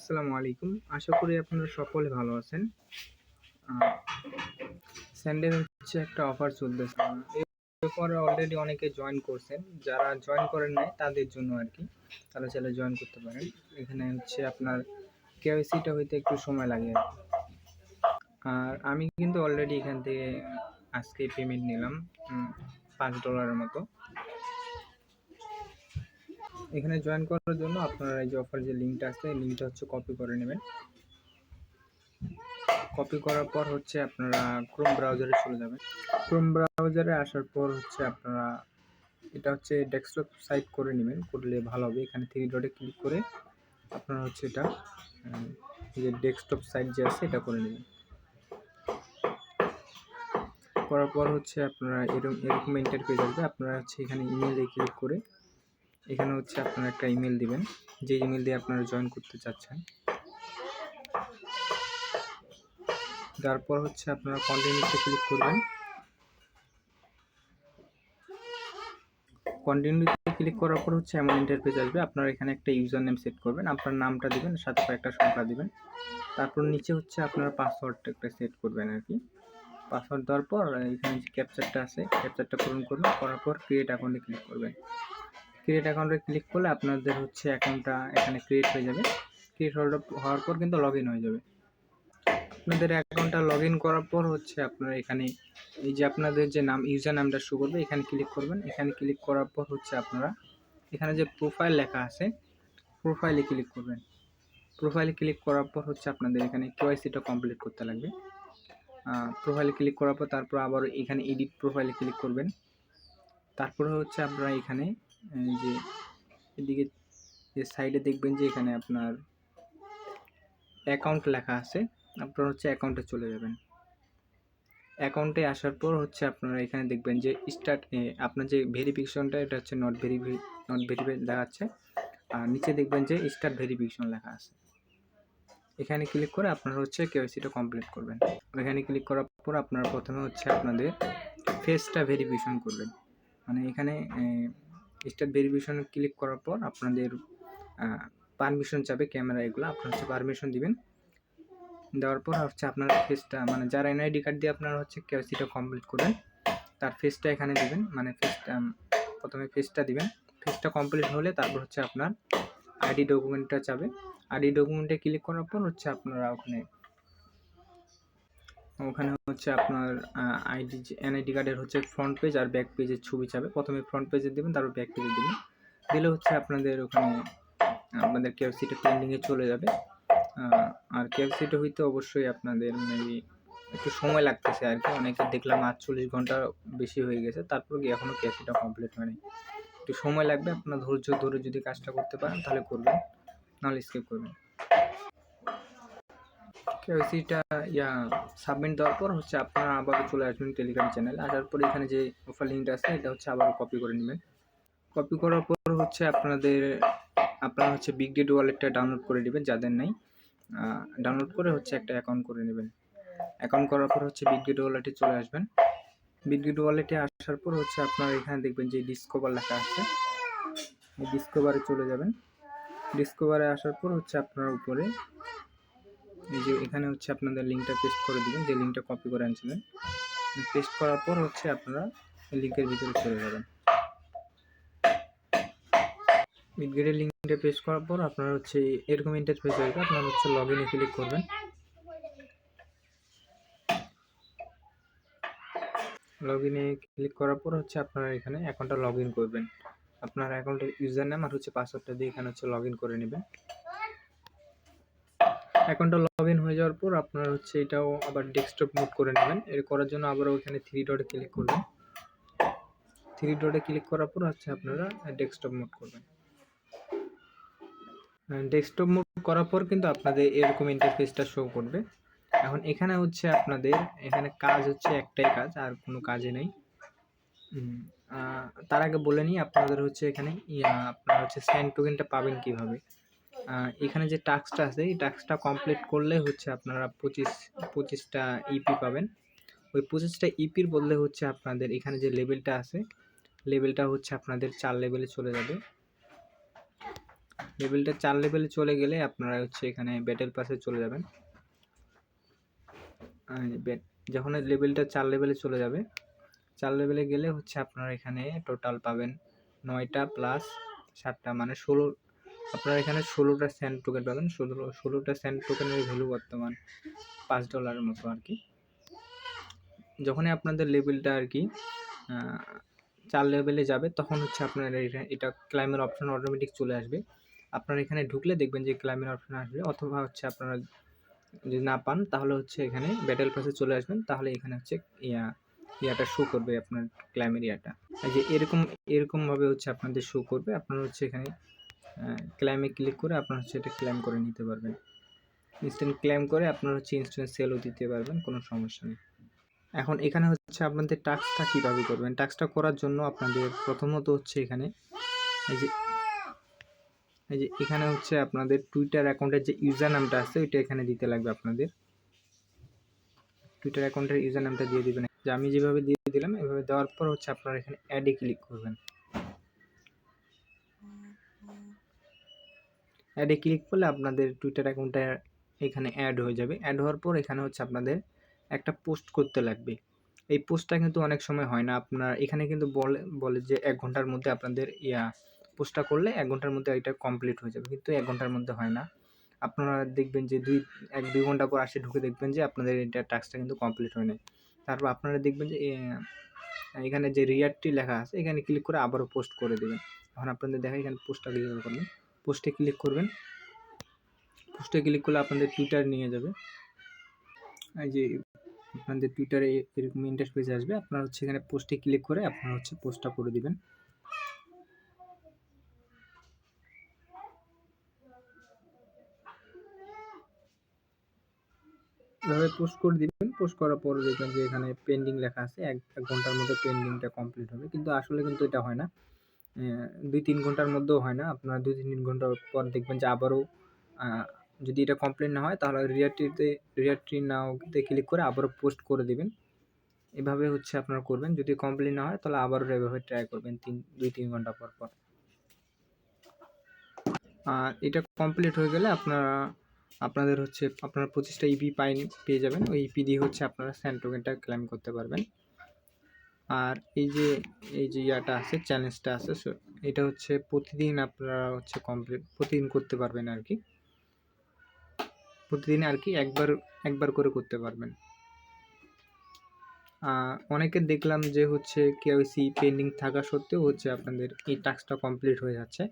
আসসালামু আলাইকুম। আশা করি আপনারা সকলে ভালো আছেন। আ স্যান্ডের হচ্ছে একটা অফার চলতেছে। এর পরে অলরেডি অনেকে জয়েন করছেন। যারা জয়েন করেন নাই তাদের জন্য আরকি। তারা চাইলে জয়েন করতে পারেন। এখানে হচ্ছে আপনার কেওয়াইসিটা হইতে একটু সময় লাগে আরকি। আর আমি কিন্তু অলরেডি এখান থেকে আজকে পেমেন্ট নিলাম $5 এর মতো। এখানে জয়েন করার জন্য আপনারা এই যে অফার যে লিঙ্কটা আছে, এই লিঙ্কটা হচ্ছে কপি করে নেবেন। কপি করার পর হচ্ছে আপনারা ক্রোম ব্রাউজারে চলে যাবেন। ক্রোম ব্রাউজারে আসার পর হচ্ছে আপনারা এটা হচ্ছে ডেস্কটপ সাইট করে নেবেন, করলে ভালো হবে। এখানে 3 ডটে ক্লিক করে আপনারা হচ্ছে এটা যে ডেস্কটপ সাইট যে আছে এটা করে নেবেন। করার পর হচ্ছে আপনারা এরকম ইন্টারফেস আসবে। আপনারা হচ্ছে এখানে ইমেইলে ক্লিক করে এখানে হচ্ছে আপনারা একটা ইমেল দিবেন, যে ইমেল দিয়ে আপনারা জয়েন করতে চাচ্ছেন। তারপর হচ্ছে আপনারা কন্টিনিউতে ক্লিক করবেন। কন্টিনিউতে ক্লিক করার পর হচ্ছে এমন ইন্টারফেস আসবে। আপনারা এখানে একটা ইউজার নেম সেট করবেন, আপনার নামটা দিবেন, সাথে একটা সংখ্যা দিবেন। তারপর নিচে হচ্ছে আপনারা পাসওয়ার্ডটা একটা সেট করবেন আর কি। পাসওয়ার্ড দেওয়ার পর এখানে যে ক্যাপচারটা আছে, ক্যাপচারটা পূরণ করবেন। করার পর ক্রিয়েট অ্যাকাউন্টে ক্লিক করবেন। ক্রিয়েট অ্যাকাউন্টে ক্লিক করলে আপনাদের হচ্ছে অ্যাকাউন্টটা এখানে ক্রিয়েট হয়ে যাবে। ক্রিয়েট হওয়ার পর কিন্তু লগ ইন হয়ে যাবে। আপনাদের অ্যাকাউন্টটা লগ ইন করার পর হচ্ছে আপনারা এখানে এই যে আপনাদের যে নাম, ইউজার নামটা শো করবে, এখানে ক্লিক করবেন। এখানে ক্লিক করার পর হচ্ছে আপনারা এখানে যে প্রোফাইল লেখা আছে, প্রোফাইলে ক্লিক করবেন। প্রোফাইলে ক্লিক করার পর হচ্ছে আপনাদের এখানে কেওয়াইসিটা কমপ্লিট করতে লাগবে। প্রোফাইলে ক্লিক করার পর তারপর আবার এখানে এডিট প্রোফাইলে ক্লিক করবেন। তারপরে হচ্ছে আপনারা এখানে যে এদিকে যে সাইডে দেখবেন যে এখানে আপনার অ্যাকাউন্ট লেখা আছে, আপনারা হচ্ছে অ্যাকাউন্টে চলে যাবেন। অ্যাকাউন্টে আসার পর হচ্ছে আপনারা এখানে দেখবেন যে স্টার্ট আপনার যে ভেরিফিকেশনটা এটা হচ্ছে নট ভেরিফাইড দেখাচ্ছে। আর নিচে দেখবেন যে স্টার্ট ভেরিফিকেশন লেখা আছে। এখানে ক্লিক করে আপনারা হচ্ছে কেওয়াইসিটা কমপ্লিট করবেন। এখানে ক্লিক করার পর আপনারা প্রথমে হচ্ছে আপনাদের ফেসটা ভেরিফিকেশন করবেন। মানে এখানে স্টার্ট ভেরিফিকেশন ক্লিক করার পর আপনাদের পারমিশন চাবে, ক্যামেরা এগুলো আপনারা হচ্ছে পারমিশন দিবেন। দেওয়ার পর হচ্ছে আপনার ফেসটা, মানে যার এনআইডি কার্ড দিয়ে আপনারা হচ্ছে কেওয়াইসিটা কমপ্লিট করবেন তার ফেসটা এখানে দিবেন। মানে ফেসটা প্রথমে ফেসটা দিবেন। ফেসটা কমপ্লিট হলে তারপর হচ্ছে আপনার আইডি ডকুমেন্টটা চাবে। আইডি ডকুমেন্টে ক্লিক করার পর হচ্ছে আপনারা ওখানে হচ্ছে আপনার এনআইডি কার্ডের হচ্ছে ফ্রন্ট পেজ আর ব্যাক পেজের ছবি চাবে। প্রথমে ফ্রন্ট পেজে দেবেন, তারপর ব্যাক পেজে দেবেন। দিলে হচ্ছে আপনাদের ওখানে আপনাদের কেওয়াইসিটা পেন্ডিংয়ে চলে যাবে। আর কেওয়াইসিটা হইতে অবশ্যই আপনাদের মেবি একটু সময় লাগতেছে আর কি। অনেকে দেখলাম 48 ঘন্টা বেশি হয়ে গেছে, তারপর এখনও কেওয়াইসিটা কমপ্লিট হয়নি। একটু সময় লাগবে। আপনার ধৈর্য ধরে যদি কাজটা করতে পারেন তাহলে করবেন, নাহলে স্কিপ করবেন। কেওয়াইসিটা সাবমিট দেওয়ার পর হচ্ছে আপনারা আবারও চলে আসবেন টেলিগ্রাম চ্যানেলে। আসার পর এখানে যে অফার লিঙ্কটা আছে এটা হচ্ছে আবারও কপি করে নেবেন। কপি করার পর হচ্ছে আপনারা হচ্ছে বিগডেট ওয়ালেটটা ডাউনলোড করে নেবেন যাদের নাই। ডাউনলোড করে হচ্ছে একটা অ্যাকাউন্ট করে নেবেন। অ্যাকাউন্ট করার পর হচ্ছে বিগডেট ওয়ালেটে চলে আসবেন। বিগডেট ওয়ালেটে আসার পর হচ্ছে আপনারা এখানে দেখবেন যে ডিসকভার লেখা আছে, এই ডিসকভারে চলে যাবেন। ডিসকভারে আসার পর হচ্ছে আপনারা উপরে এই যে এখানে হচ্ছে আপনাদের লিঙ্কটা পেস্ট করে দিবেন, যে লিঙ্কটা কপি করে আনছিলেন। পেস্ট করার পর হচ্ছে আপনারা লিঙ্কের ভিতরে চলে যাবেন। বিটগেটের লিঙ্কটা পেস্ট করার পর আপনারা হচ্ছে এরকম ইন্টারফেস আসবে। আপনারা হচ্ছে লগ ইনে ক্লিক করবেন। লগ ইনে ক্লিক করার পর হচ্ছে আপনারা এখানে অ্যাকাউন্টটা লগ ইন করবেন। আপনার অ্যাকাউন্টের ইউজার নেম আর হচ্ছে পাসওয়ার্ডটা দিয়ে এখানে হচ্ছে লগ ইন করে নেবেন। অ্যাকাউন্টটা লগ ইন হয়ে যাওয়ার পর আপনারা হচ্ছে এটাও আবার ডেস্কটপ মোড করে নেবেন। এর করার জন্য আবারও ওখানে 3 ডটে ক্লিক করবেন। 3 ডটে ক্লিক করার পর হচ্ছে আপনারা ডেস্কটপ মোড করবেন। ডেস্কটপ মোড করার পর কিন্তু আপনাদের এরকম ইন্টারফেসটা শো করবে। এখন এখানে হচ্ছে আপনাদের এখানে কাজ হচ্ছে একটাই কাজ, আর কোনো কাজই নেই। তার আগে বলে নিই আপনাদের হচ্ছে এখানে আপনারা হচ্ছে সেন্ড টোকেনটা পাবেন কিভাবে। এখানে যে টাস্কটা আছে এই টাস্কটা কমপ্লিট করলে হচ্ছে আপনারা 25টা ইপি পাবেন। ওই 25টা ইপির বদলে হচ্ছে আপনাদের এখানে যে লেভেলটা আছে, লেভেলটা হচ্ছে আপনাদের 4 লেভেলে চলে যাবে। লেভেলটা 4 লেভেলে চলে গেলে আপনারা হচ্ছে এখানে ব্যাটেল পাসে চলে যাবেন। যখন লেভেলটা 4 লেভেলে চলে যাবে, 4 লেভেলে গেলে হচ্ছে আপনারা এখানে টোটাল পাবেন 9টা প্লাস 7টা মানে 16। আপনারা এখানে 16টা স্যান্ড টোকেন পাবেন। 16টা স্যান্ড টোকেনের ভ্যালু বর্তমান $5 মতো আর কি। যখনই আপনাদের লেভেলটা আর কি 4 লেভেলে যাবে তখন হচ্ছে আপনার এটা ক্লাইমের অপশন অটোমেটিক চলে আসবে। আপনারা এখানে ঢুকলে দেখবেন যে ক্লাইমের অপশন আসবে, অথবা হচ্ছে আপনারা যদি না পান তাহলে হচ্ছে এখানে ব্যাটেল পাসে চলে আসবেন। তাহলে এখানে হচ্ছে ইয়াটা শো করবে আপনার ক্লাইমের ইয়াটা। এই যে এরকমভাবে হচ্ছে আপনাদের শো করবে। আপনারা হচ্ছে এখানে ক্লাইমে ক্লিক করে আপনারা হচ্ছে এটা ক্লাইম করে নিতে পারবেন। ইনস্ট্যান্ট ক্লাইম করে আপনারা হচ্ছে ইনস্ট্যান্ট সেলও দিতে পারবেন, কোনো সমস্যা নেই। এখন এখানে হচ্ছে আপনাদের টাস্কটা কীভাবে করবেন। টাস্কটা করার জন্য আপনাদের প্রথমত হচ্ছে এখানে এই যে এখানে হচ্ছে আপনাদের টুইটার অ্যাকাউন্টের যে ইউজার নামটা আছে ওইটা এখানে দিতে লাগবে। আপনাদের টুইটার অ্যাকাউন্টের ইউজার নামটা দিয়ে দিবেন, যে আমি যেভাবে দিয়ে দিলাম এভাবে দেওয়ার পর হচ্ছে আপনারা এখানে অ্যাডে ক্লিক করবেন। অ্যাডে ক্লিক করলে আপনাদের টুইটার অ্যাকাউন্টটা এখানে অ্যাড হয়ে যাবে। অ্যাড হওয়ার পর এখানে হচ্ছে আপনাদের একটা পোস্ট করতে লাগবে। এই পোস্টটা কিন্তু অনেক সময় হয় না। আপনার এখানে কিন্তু বলে যে 1 ঘন্টার মধ্যে আপনাদের পোস্টটা করলে 1 ঘন্টার মধ্যে এটা কমপ্লিট হয়ে যাবে, কিন্তু 1 ঘন্টার মধ্যে হয় না। আপনারা দেখবেন যে 1-2 ঘন্টা পর ঢুকে দেখবেন যে আপনাদের এটা টাস্কটা কিন্তু কমপ্লিট হয় নাই। তারপর আপনারা দেখবেন যে এখানে যে রিয়ারটি লেখা আছে এখানে ক্লিক করে আবারও পোস্ট করে দেবেন। এখন আপনাদের দেখা এখানে পোস্টটা ক্লিক করবেন, পোস্টে ক্লিক করবেন। পোস্টে ক্লিক করলে আপনাদের টুইটার নিয়ে যাবে। এই যে আপনাদের টুইটারে এরকম ইন্টারফেস আসবে। আপনারা হচ্ছে এখানে পোস্টে ক্লিক করে আপনারা হচ্ছে পোস্টটা করে দিবেন। এভাবে পোস্ট করে দিবেন। পোস্ট করার পরে দেখবেন যে এখানে পেন্ডিং লেখা আছে, 1 ঘন্টার মধ্যে পেন্ডিংটা কমপ্লিট হবে, কিন্তু আসলে কিন্তু এটা হয় না। 2-3 ঘন্টার মধ্যেও হয় না। আপনারা 2-3 ঘন্টা পর দেখবেন যে আবারও যদি এটা কমপ্লিট না হয় তাহলে রিয়ারটি নাওতে ক্লিক করে আবারও পোস্ট করে দিবেন। এভাবে হচ্ছে আপনারা করবেন। যদি কমপ্লিট না হয় তাহলে আবারও এভাবে ট্রাই করবেন 2-3 ঘন্টা পর। এটা কমপ্লিট হয়ে গেলে আপনাদের হচ্ছে আপনারা 25টা ইপি পেয়ে যাবেন। ওই ইপি দিয়ে হচ্ছে আপনারা স্যান্ড টোকেনটা ক্লেম করতে পারবেন। আর এই যে ইয়াটা আছে, চ্যালেঞ্জটা আছে, এটা হচ্ছে প্রতিদিন আপনারা হচ্ছে প্রতিদিন করতে পারবেন আর কি। প্রতিদিন আর কি একবার করে করতে পারবেন। অনেকে দেখলাম যে হচ্ছে কেওয়াইসি পেন্ডিং থাকা সত্ত্বেও হচ্ছে আপনাদের এই টাস্কটা কমপ্লিট হয়ে যাচ্ছে।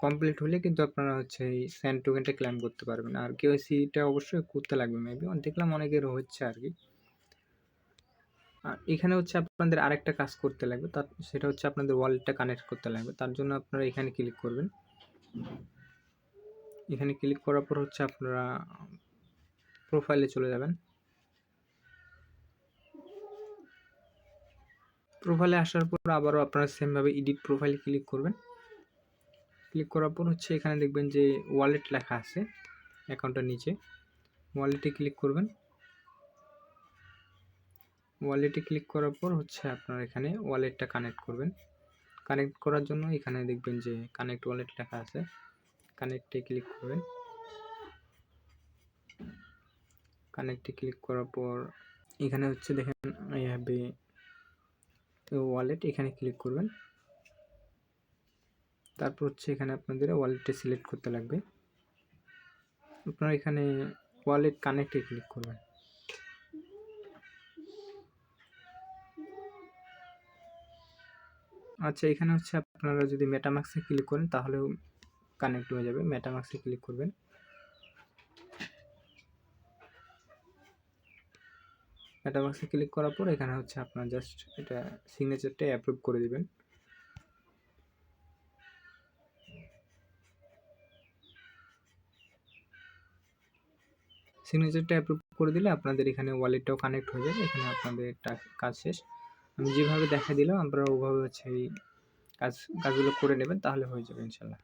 কমপ্লিট হলে কিন্তু আপনারা হচ্ছে এই স্যান্ড টোকেনটা ক্লেম করতে পারবেন। আর কেওয়াইসিটা অবশ্যই করতে লাগবে মেবি, দেখলাম অনেকের হচ্ছে আর কি। আর এখানে হচ্ছে আপনাদের আরেকটা কাজ করতে লাগবে, সেটা হচ্ছে আপনাদের ওয়ালেটটা কানেক্ট করতে লাগবে। তার জন্য আপনারা এখানে ক্লিক করবেন। এখানে ক্লিক করার পর হচ্ছে আপনারা প্রোফাইলে চলে যাবেন। প্রোফাইলে আসার পর আবারও আপনারা সেমভাবে এডিট প্রোফাইলে ক্লিক করবেন। ক্লিক করার পর হচ্ছে এখানে দেখবেন যে ওয়ালেট লেখা আছে অ্যাকাউন্টের নিচে, ওয়ালেটে ক্লিক করবেন। ওয়ালেটে ক্লিক করার পর হচ্ছে আপনারা এখানে ওয়ালেটটা কানেক্ট করবেন। কানেক্ট করার জন্য এখানে দেখবেন যে কানেক্ট ওয়ালেট লেখা আছে, কানেক্টে ক্লিক করবেন। কানেক্টে ক্লিক করার পর এখানে হচ্ছে দেখেন ওয়ালেট, এখানে ক্লিক করবেন। তারপর হচ্ছে এখানে আপনাদের ওয়ালেটটা সিলেক্ট করতে লাগবে। আপনারা এখানে ওয়ালেট কানেক্টে ক্লিক করবেন। আচ্ছা, এখানে হচ্ছে আপনারা যদি মেটামাক্সে ক্লিক করেন তাহলেও কানেক্ট হয়ে যাবে। মেটামাক্সে ক্লিক করবেন। মেটামাক্সে ক্লিক করার পর এখানে হচ্ছে আপনারা জাস্ট এটা সিগনেচারটা অ্যাপ্রুভ করে দিবেন। সিগনেচারটা অ্যাপ্রুভ করে দিলে আপনাদের এখানে ওয়ালেটটাও কানেক্ট হয়ে যাবে। এখানে আপনাদের কাজ শেষ। আমি যেভাবে দেখা দিলাম আপনারা ওভাবে হচ্ছে এই কাজগুলো করে নেবেন, তাহলে হয়ে যাবে ইনশাল্লাহ।